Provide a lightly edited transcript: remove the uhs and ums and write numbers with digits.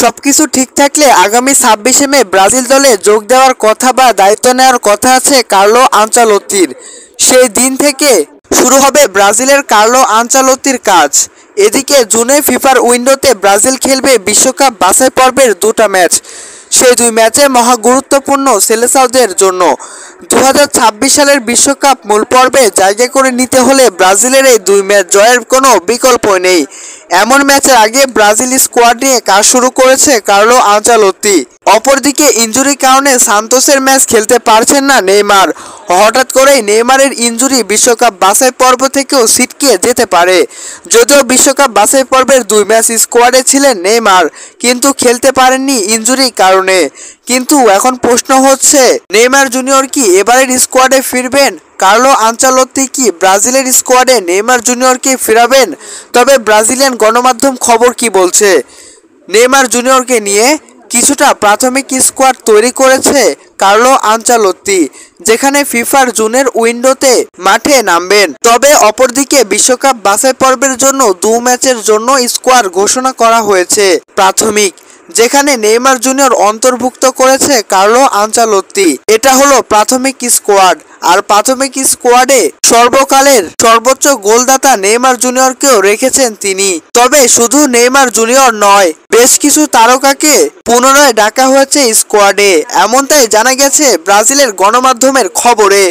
সবকিছু ঠিক থাকলে আগামী 26শে মে ব্রাজিল দলে যোগ দেওয়ার কথা বা দায়িত্ব নেওয়ার কথা আছে কার্লো আনচালত্তির। সেই দিন থেকে শুরু হবে ব্রাজিলের কার্লো আনচালত্তির কাজ। এদিকে জুনে ফিফার উইন্ডোতে ব্রাজিল খেলবে বিশ্বকাপ বাছাই পর্বের দুটো ম্যাচ। সেই দুই ম্যাচে মহা গুরুত্বপূর্ণ সেলেসাওদের জন্য। 2026 সালের বিশ্বকাপ মূল পর্বে জায়গা করে নিতে হলে ব্রাজিলের এই দুই ম্যাচ জয়ের কোনো বিকল্প নেই। এমন ম্যাচের আগে ব্রাজিল স্কোয়াড নিয়ে কাজ শুরু করেছে কার্লো আনচালত্তি। অপরদিকে ইনজুরির কারণে সান্তোসের ম্যাচ খেলতে পারছেন না নেইমার। হঠাৎ করেই নেইমারের ইনজুরি বিশ্বকাপ বাছাই পর্ব থেকেও ছিটকে যেতে পারে। যদিও বিশ্বকাপ বাছাই পর্বের দুই ম্যাচ স্কোয়াডে ছিলেন নেইমার, কিন্তু খেলতে পারেননি ইনজুরির কারণে। কিন্তু এখন প্রশ্ন হচ্ছে, নেইমার জুনিয়র কি এবারের স্কোয়াডে ফিরবেন? কার্লো আনচালত্তি কি ব্রাজিলের স্কোয়াডে নেইমার জুনিয়রকে ফিরাবেন? তবে ব্রাজিলিয়ান গণমাধ্যম খবর কি বলছে? নেইমার জুনিয়রকে নিয়ে কিছুটা প্রাথমিক স্কোয়াড তৈরি করেছে কার্লো আনচালত্তি, যেখানে ফিফার জুনের উইন্ডোতে মাঠে নামবেন। তবে অপরদিকে বিশ্বকাপ বাছাই পর্বের জন্য দু ম্যাচের জন্য স্কোয়াড ঘোষণা করা হয়েছে প্রাথমিক, যেখানে নেইমার জুনিয়র অন্তর্ভুক্ত করেছে কার্লো আনচালত্তি। এটা হলো প্রাথমিক স্কোয়াড। আর প্রাথমিক স্কোয়াডে সর্বকালের সর্বোচ্চ গোলদাতা নেইমার জুনিয়রকেও রেখেছেন তিনি। তবে শুধু নেইমার জুনিয়র নয়, বেশ কিছু তারকাকে পুনরায় ডাকা হয়েছে স্কোয়াডে, এমনটাই জানা গেছে ব্রাজিলের গণমাধ্যমের খবরে।